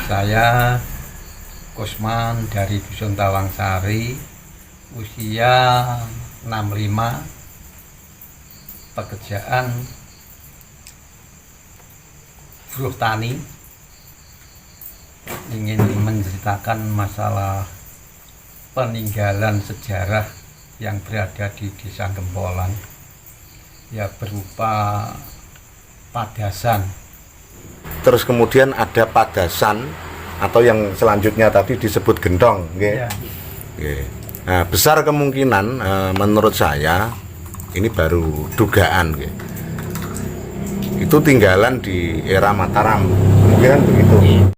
Saya Kusman dari Dusun Tawangsari, usia 65, pekerjaan buruh tani. Ingin menceritakan masalah peninggalan sejarah yang berada di Desa Gempolan, ya berupa padasan. Terus kemudian ada padasan atau yang selanjutnya tadi disebut gentong, Ya. Nah, besar kemungkinan menurut saya ini baru dugaan, itu tinggalan di era Mataram, kemungkinan begitu.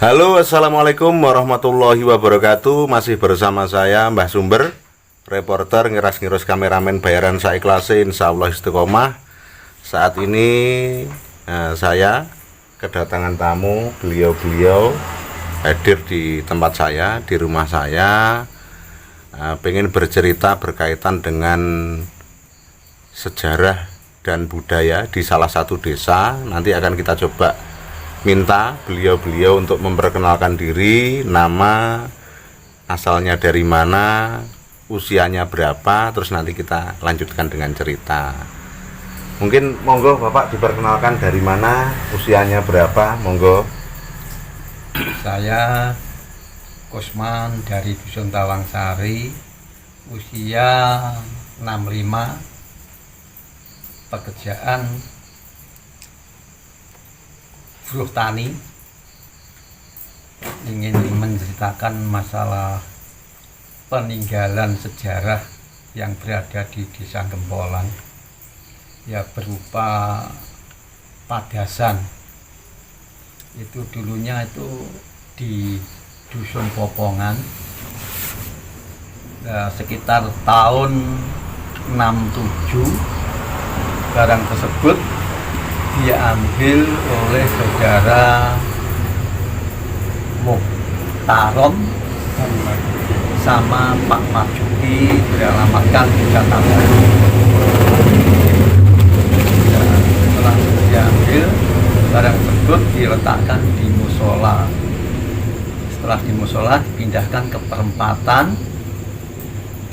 Halo, assalamualaikum warahmatullahi wabarakatuh. Masih bersama saya Mbah Sumber, reporter ngiras-ngiros kameramen bayaran saiklase insyaallah istiqomah. Saat ini saya kedatangan tamu, beliau hadir di tempat saya, di rumah saya, pengen bercerita berkaitan dengan sejarah dan budaya di salah satu desa. Nanti akan kita coba minta beliau untuk memperkenalkan diri, nama, asalnya dari mana, usianya berapa, terus nanti kita lanjutkan dengan cerita. Mungkin monggo Bapak diperkenalkan dari mana, usianya berapa, monggo. Saya Kusman dari Dusun Tawangsari, usia 65, pekerjaan buruh tani. Ingin menceritakan masalah peninggalan sejarah yang berada di Desa Gempolan, ya berupa padasan. Itu dulunya itu di Dusun Popongan, sekitar tahun 67 barang tersebut diambil oleh saudara Muhtarom sama Pak Marjuki, beralamatkan di Jakarta. Setelah diambil, barang tersebut diletakkan di musola. Setelah di musola dipindahkan ke perempatan,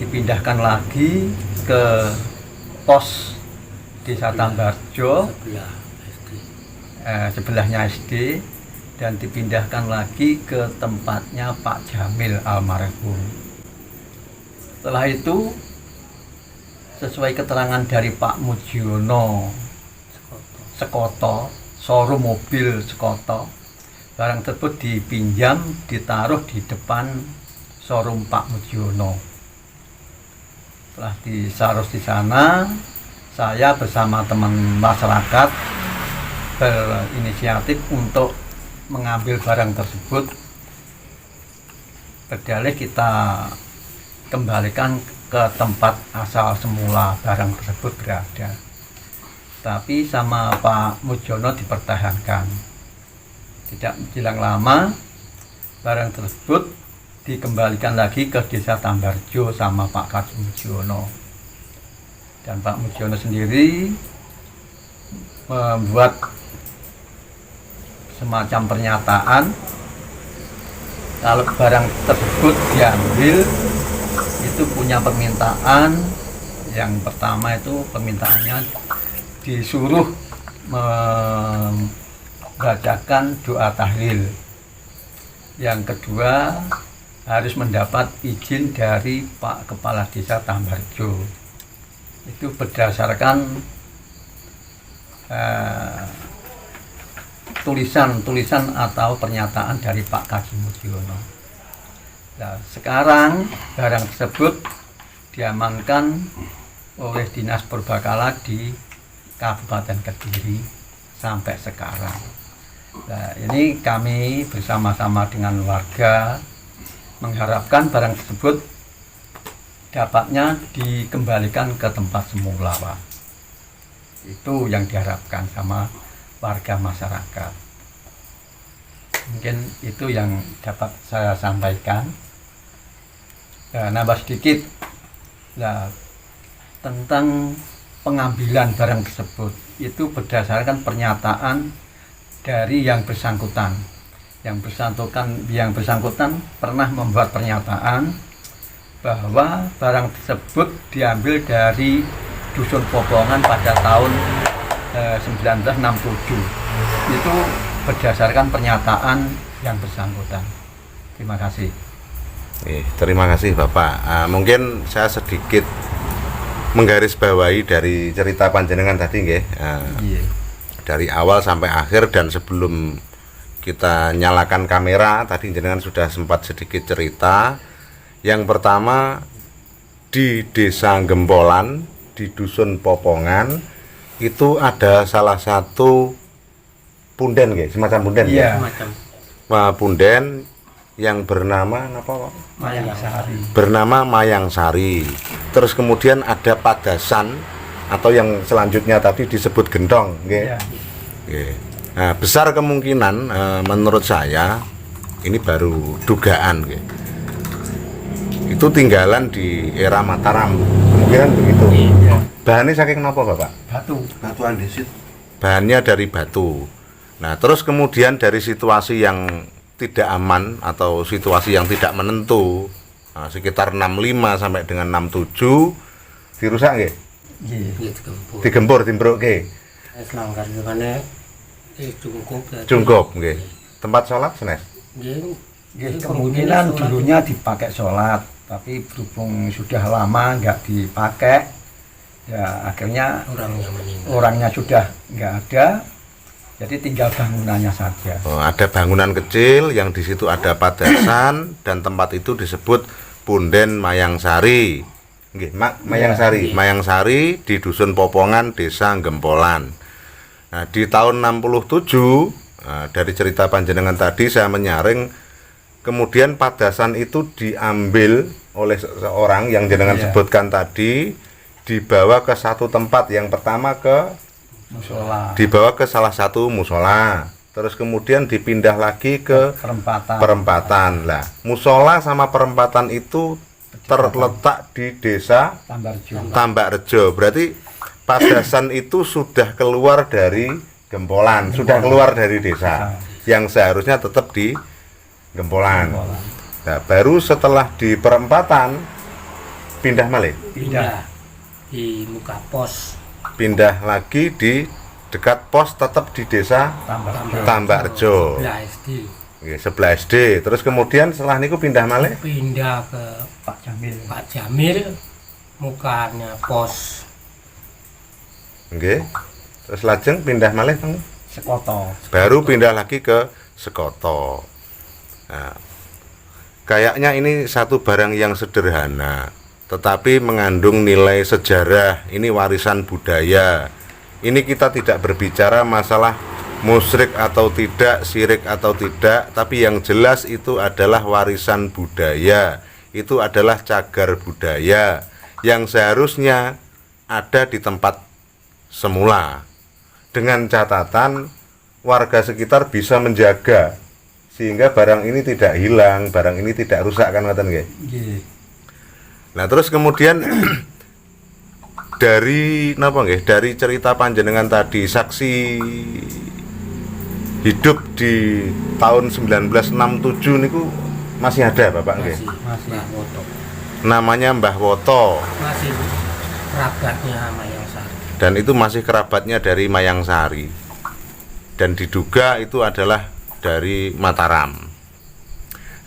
dipindahkan lagi ke pos Desa Tambarjo, sebelahnya SD, dan dipindahkan lagi ke tempatnya Pak Jamil almarhum. Setelah itu, sesuai keterangan dari Pak Mujiono Sekoto, showroom mobil Sekoto, barang tersebut dipinjam, ditaruh di depan showroom Pak Mujiono. Setelah disaros di sana, saya bersama teman masyarakat berinisiatif untuk mengambil barang tersebut. Berdalih kita kembalikan ke tempat asal semula barang tersebut berada. Tapi sama Pak Mujono dipertahankan. Tidak menjelang lama, barang tersebut dikembalikan lagi ke Desa Tambarjo sama Pak Kadis Mujono. Dan Pak Mujiono sendiri membuat semacam pernyataan kalau barang tersebut diambil itu punya permintaan. Yang pertama itu permintaannya disuruh membacakan doa tahlil. Yang kedua harus mendapat izin dari Pak Kepala Desa Tambarjo. Itu berdasarkan tulisan atau pernyataan dari Pak Kadis Mujiono. Nah, sekarang barang tersebut diamankan oleh Dinas Purbakala di Kabupaten Kediri sampai sekarang. Nah, ini kami bersama-sama dengan warga mengharapkan barang tersebut dapatnya dikembalikan ke tempat semula, Pak. Itu yang diharapkan sama warga masyarakat. Mungkin itu yang dapat saya sampaikan. Nambah sedikit tentang pengambilan barang tersebut itu berdasarkan pernyataan dari yang bersangkutan. Yang bersangkutan pernah membuat pernyataan bahwa barang tersebut diambil dari Dusun Popongan pada tahun 1967. Itu berdasarkan pernyataan yang bersangkutan. Terima kasih. Terima kasih Bapak. Mungkin saya sedikit menggarisbawahi dari cerita panjenengan tadi nggih. Dari awal sampai akhir, dan sebelum kita nyalakan kamera tadi jenengan sudah sempat sedikit cerita. Yang pertama, di Desa Gempolan, di Dusun Popongan itu ada salah satu punden nggih, semacam punden. Iya. Punden yang bernama apa, Pak? Mayangsari. Bernama Mayangsari. Terus kemudian ada padasan atau yang selanjutnya tadi disebut gentong, nggih. Iya. Nggih. Nah, besar kemungkinan menurut saya ini baru dugaan, nggih. Itu tinggalan di era Mataram, kemungkinan begitu. Iya. Bahannya saking napa, Bapak? Batu andesit. Bahannya dari batu. Nah, terus kemudian dari situasi yang tidak aman atau situasi yang tidak menentu, sekitar 65 sampai dengan 67 dirusak nggih? Nggih. Digempur, dimbruk-ke. Selanggar jane Jungkup nggih. Tempat sholat senes. Nggih, kemungkinan dulunya dipakai sholat, tapi berhubung sudah lama nggak dipakai, ya akhirnya orangnya sudah nggak ada, jadi tinggal bangunannya saja. Ada bangunan kecil yang di situ ada padasan dan tempat itu disebut Punden Mayangsari. Nggih, Mayangsari. Mayangsari di Dusun Popongan, Desa Gempolan. Nah, di tahun 67, dari cerita panjenengan tadi saya menyaring, kemudian padasan itu diambil oleh seseorang yang jenengan sebutkan tadi, dibawa ke satu tempat. Yang pertama ke musola, dibawa ke salah satu musola, terus kemudian dipindah lagi ke perempatan. Lah, musola sama perempatan itu terletak di Desa Tambakrejo. Berarti padasan itu sudah keluar dari Gempolan, sudah keluar dari desa, yang seharusnya tetap di Gempolan. Nah, baru setelah di perempatan pindah malih. Pindah di muka pos. Pindah lagi di dekat pos, tetap di Desa Tambakrejo. Sebelah SD. Terus kemudian setelah niku pindah malih. Pindah ke Pak Jamil. Mukanya pos. Nggih. Terus lajeng pindah malih teng Sekoto. Baru pindah lagi ke Sekoto. Nah, kayaknya ini satu barang yang sederhana, tetapi mengandung nilai sejarah. Ini warisan budaya. Ini kita tidak berbicara masalah musyrik atau tidak, syirik atau tidak, tapi yang jelas itu adalah warisan budaya. Itu adalah cagar budaya yang seharusnya ada di tempat semula, dengan catatan warga sekitar bisa menjaga sehingga barang ini tidak hilang, barang ini tidak rusak, kan ngoten nggih. Nah, terus kemudian dari napa nggih, dari cerita panjenengan tadi, saksi hidup di tahun 1967 niku masih ada Bapak nggih? Masih. Namanya Mbah Woto. Masih kerabatnya Mayangsari. Dan itu masih kerabatnya dari Mayangsari. Dan diduga itu adalah dari Mataram.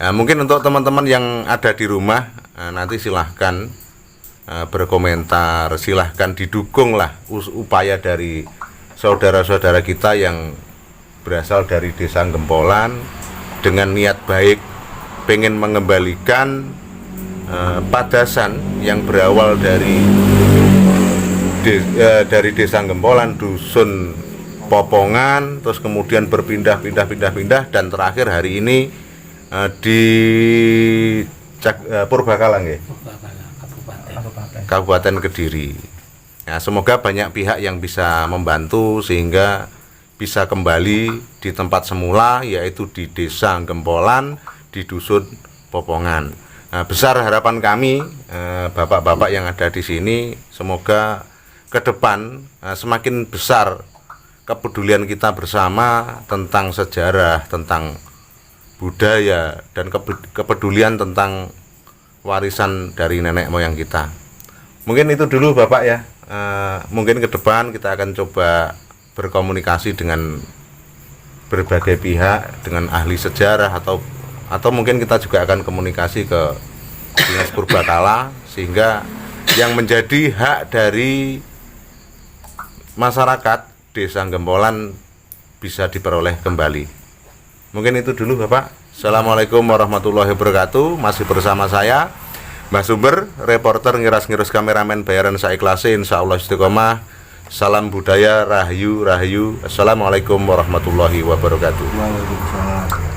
Nah, mungkin untuk teman-teman yang ada di rumah, nanti silahkan berkomentar, silahkan didukunglah upaya dari saudara-saudara kita yang berasal dari Desa Gempolan dengan niat baik, pengen mengembalikan padasan yang berawal dari dari desa Gempolan, dusun Popongan, terus kemudian berpindah dan terakhir hari ini di Purbakalang ya, Purbakala Kabupaten. Kabupaten Kediri. Ya, semoga banyak pihak yang bisa membantu sehingga bisa kembali di tempat semula, yaitu di desa Gempolan, di dusun Popongan. Nah, besar harapan kami bapak-bapak yang ada di sini, semoga ke depan semakin besar kepedulian kita bersama tentang sejarah, tentang budaya, dan kepedulian tentang warisan dari nenek moyang kita. Mungkin itu dulu Bapak ya. Mungkin ke depan kita akan coba berkomunikasi dengan berbagai pihak, dengan ahli sejarah atau mungkin kita juga akan komunikasi ke Dinas Purbakala, sehingga yang menjadi hak dari masyarakat Desa Gempolan bisa diperoleh kembali. Mungkin itu dulu Bapak. Assalamualaikum warahmatullahi wabarakatuh. Masih bersama saya Mbah Sumber, reporter ngiras-ngirus kameramen bayaran saiklase, insyaallah istiqomah. Salam budaya, rahayu. Assalamualaikum warahmatullahi wabarakatuh. Waalaikumsalam.